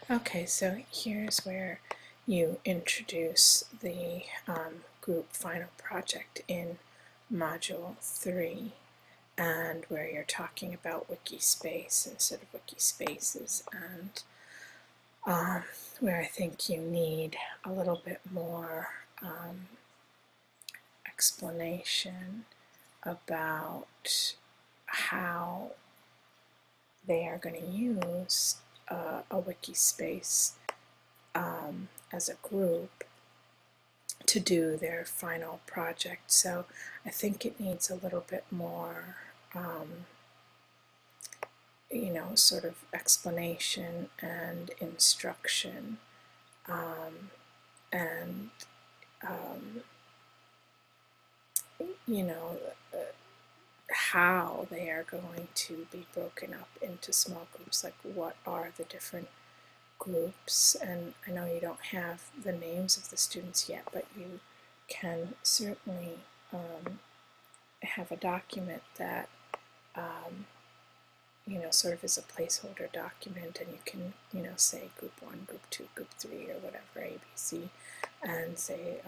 Okay, so here's where you introduce the group final project in Module 3, and where you're talking about Wikispace instead of Wikispaces, and where I think you need a little bit more explanation about how they are going to use a Wikispace as a group to do their final project. So I think it needs a little bit more, sort of explanation and instruction, and you know, how they are going to be broken up into small groups, like what are the different groups. And I know you don't have the names of the students yet, but you can certainly have a document that sort of is a placeholder document, and you can say group 1, group 2, group 3, or whatever, A, B, C, and say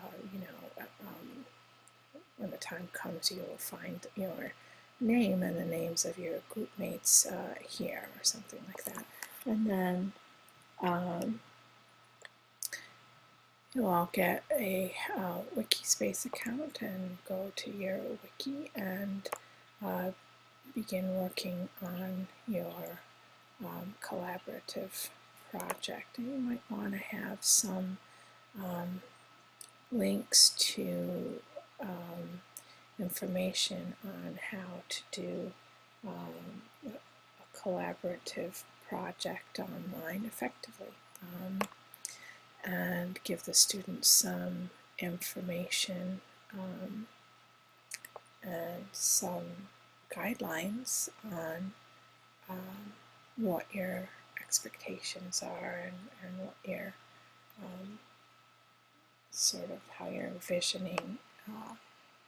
when the time comes, you will find your name and the names of your group mates here, or something like that. And then you'll all get a Wikispace account and go to your wiki and begin working on your collaborative project. And you might want to have some links to information on how to do a collaborative project online effectively, and give the students some information and some guidelines on what your expectations are, and what your sort of how you're envisioning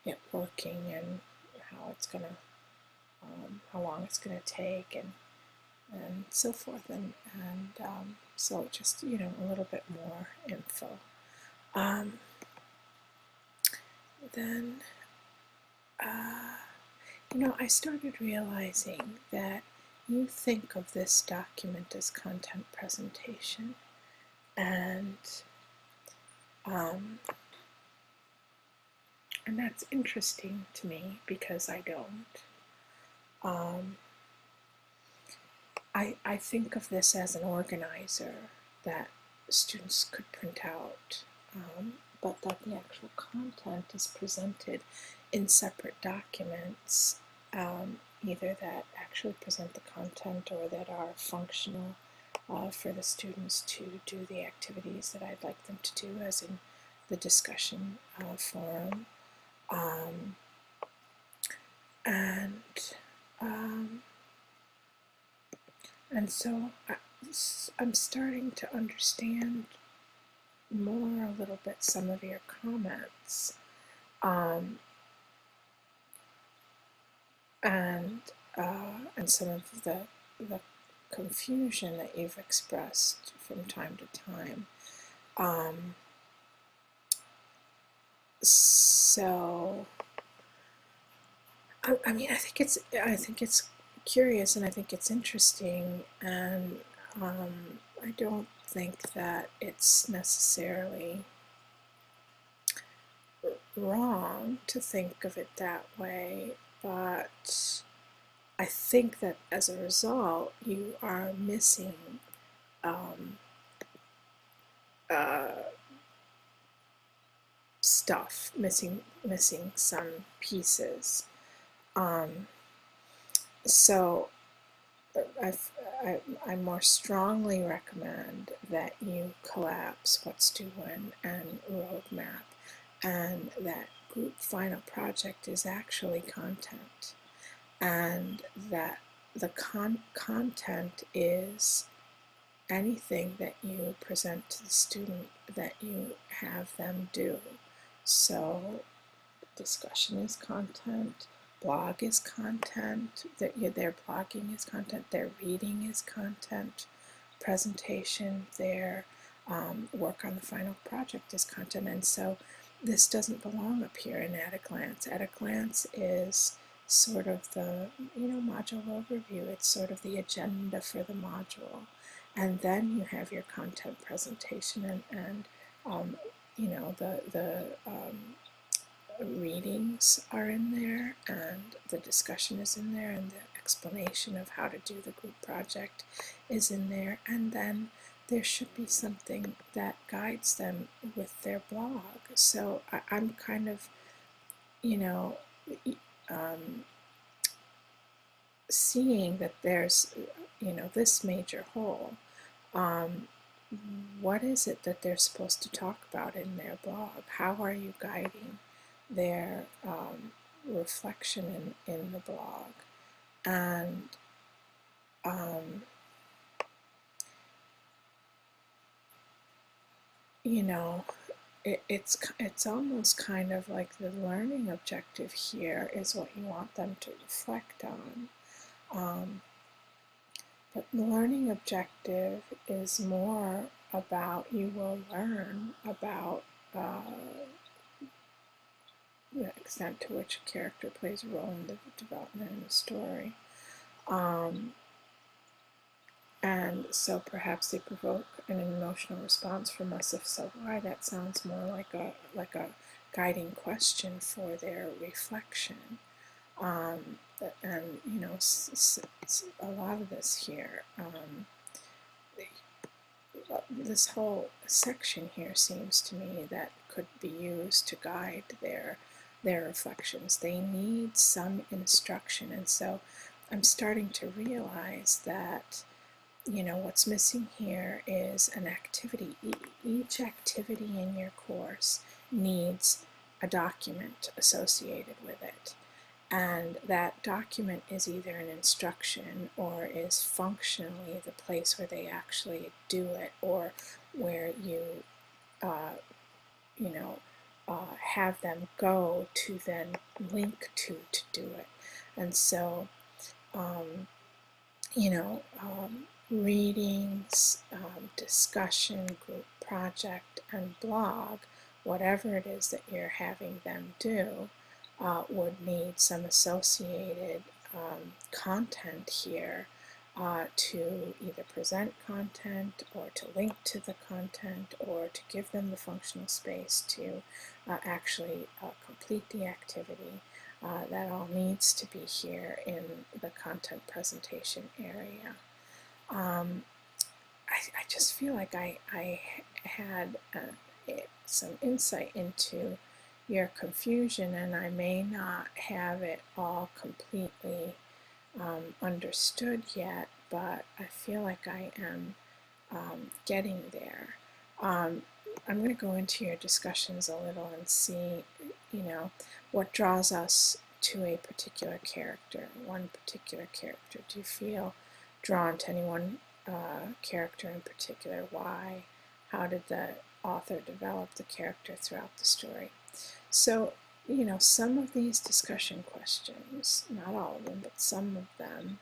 it working, and how it's going to how long it's going to take, and so forth, and so just a little bit more info. Then I started realizing that you think of this document as content presentation, and that's interesting to me because I don't. I think of this as an organizer that students could print out, but that the actual content is presented in separate documents, either that actually present the content or that are functional for the students to do the activities that I'd like them to do, as in the discussion forum. And so I'm starting to understand more a little bit some of your comments, and some of the confusion that you've expressed from time to time. So I mean, I think it's curious, and I think it's interesting, and I don't think that it's necessarily wrong to think of it that way, but I think that as a result you are missing stuff, missing some pieces. So I more strongly recommend that you collapse What's Due When and Roadmap, and that group final project is actually content, and that the content is anything that you present to the student that you have them do. So discussion is content, blog is content, their blogging is content, their reading is content, presentation, their work on the final project is content. And so this doesn't belong up here in At a Glance. At a Glance is sort of the, module overview. It's sort of the agenda for the module. And then you have your content presentation and the readings are in there, and the discussion is in there, and the explanation of how to do the group project is in there, and then there should be something that guides them with their blog. So I'm kind of, seeing that there's, this major whole. What is it that they're supposed to talk about in their blog? How are you guiding their reflection in the blog? And it's almost kind of like the learning objective here is what you want them to reflect on. But the learning objective is more about, you will learn about the extent to which a character plays a role in the development of the story. And so perhaps they provoke an emotional response from us. If so, why? That sounds more like a guiding question for their reflection. And a lot of this here, this whole section here seems to me that could be used to guide their reflections. They need some instruction, and so I'm starting to realize that what's missing here is an activity. Each activity in your course needs a document associated with it. And that document is either an instruction or is functionally the place where they actually do it, or where you, have them go to then link to do it. And so, readings, discussion, group project, and blog, whatever it is that you're having them do, would need some associated content here to either present content or to link to the content or to give them the functional space to actually complete the activity. That all needs to be here in the content presentation area. I just feel like I had some insight into your confusion, and I may not have it all completely understood yet, but I feel like I am getting there. I'm going to go into your discussions a little and see, what draws us to a particular character, one particular character. Do you feel drawn to any one character in particular? Why? How did the author develop the character throughout the story? So, some of these discussion questions, not all of them, but some of them,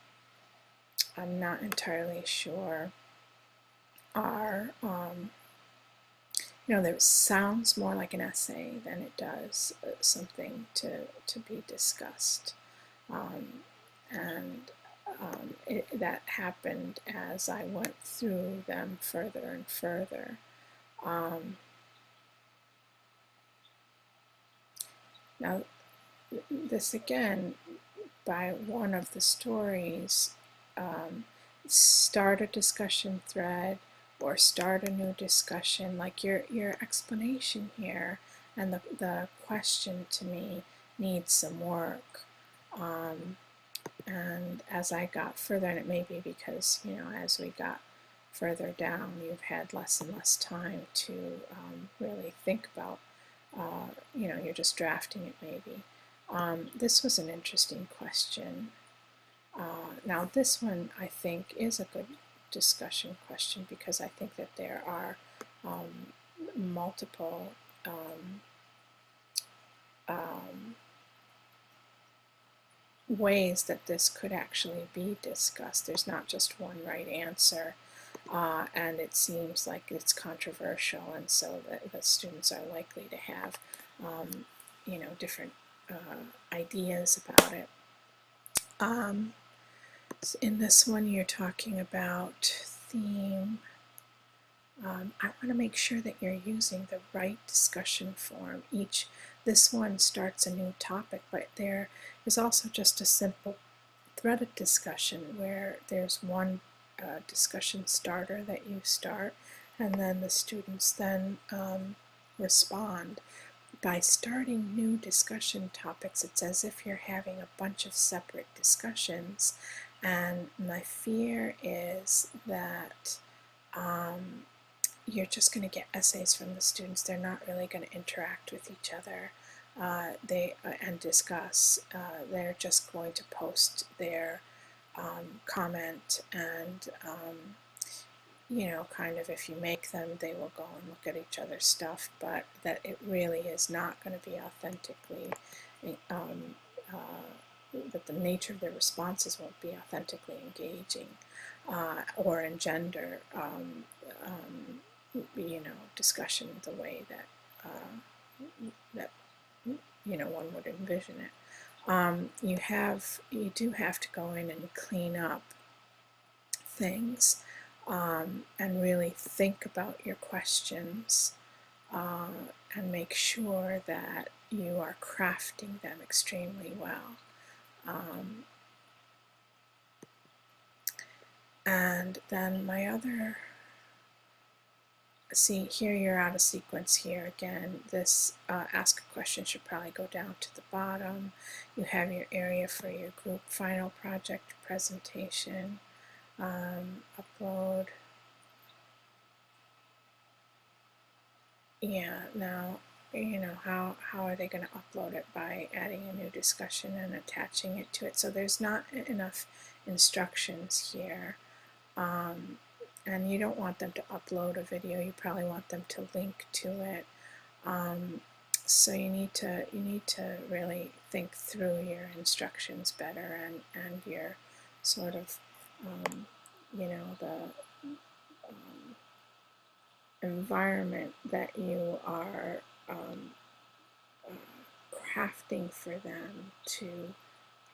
I'm not entirely sure are, there sounds more like an essay than it does something to be discussed. That happened as I went through them further and further. Now, this again, by one of the stories, start a discussion thread or start a new discussion. Like your explanation here and the question to me needs some work. And as I got further, and it may be because, as we got further down, you've had less and less time to really think about, you're just drafting it maybe. This was an interesting question. Now this one I think is a good discussion question because I think that there are multiple ways that this could actually be discussed. There's not just one right answer. and it seems like it's controversial, and so the students are likely to have, different ideas about it. In this one, you're talking about theme. I want to make sure that you're using the right discussion form. This one starts a new topic, but there is also just a simple threaded discussion where there's one discussion starter that you start, and then the students then respond. By starting new discussion topics, it's as if you're having a bunch of separate discussions, and my fear is that you're just going to get essays from the students. They're not really going to interact with each other and discuss. They're just going to post their comment, and kind of, if you make them, they will go and look at each other's stuff, but that it really is not going to be authentically, that the nature of their responses won't be authentically engaging or engender discussion the way that one would envision it. You do have to go in and clean up things and really think about your questions and make sure that you are crafting them extremely well. And then my other, see here you're out of sequence here again. This ask a question should probably go down to the bottom. You have your area for your group final project presentation, upload. Yeah, now, how are they going to upload it? By adding a new discussion and attaching it to it. So there's not enough instructions here. And you don't want them to upload a video. You probably want them to link to it. So you need to really think through your instructions better, and your sort of the environment that you are crafting for them to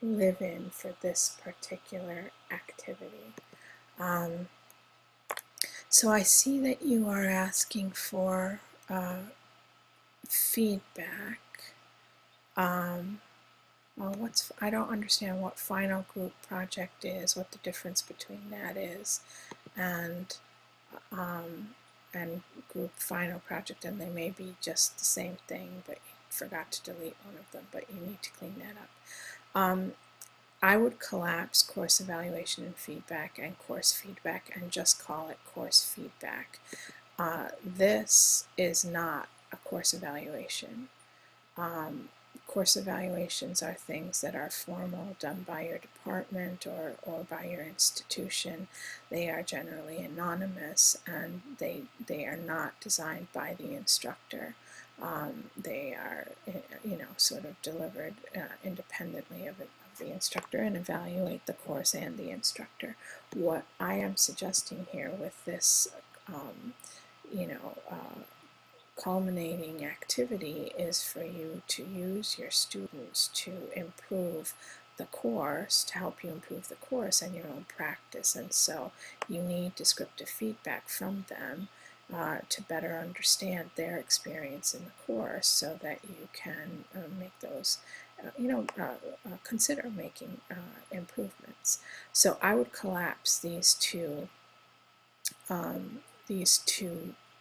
live in for this particular activity. So I see that you are asking for feedback. Well, I don't understand what final group project is, what the difference between that is, and group final project, and they may be just the same thing, but you forgot to delete one of them, but you need to clean that up. I would collapse course evaluation and feedback and course feedback and just call it course feedback. This is not a course evaluation. Course evaluations are things that are formal, done by your department or by your institution. They are generally anonymous, and they are not designed by the instructor. They are, sort of delivered independently of the instructor, and evaluate the course and the instructor. What I am suggesting here with this, culminating activity is for you to use your students to improve the course, to help you improve the course and your own practice. And so you need descriptive feedback from them to better understand their experience in the course, so that you can make those, consider making improvements. So I would collapse these two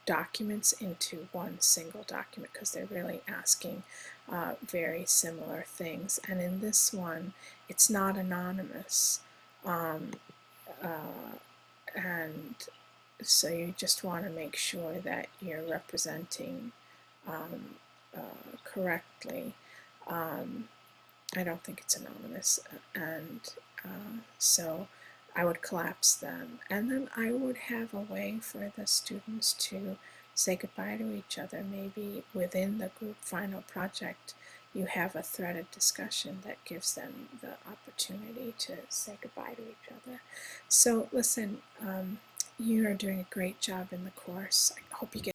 documents into one single document, because they're really asking very similar things. And in this one, it's not anonymous, and so you just want to make sure that you're representing correctly. I don't think it's anonymous, and so I would collapse them, and then I would have a way for the students to say goodbye to each other. Maybe within the group final project you have a threaded discussion that gives them the opportunity to say goodbye to each other. So listen, You are doing a great job in the course. I hope you get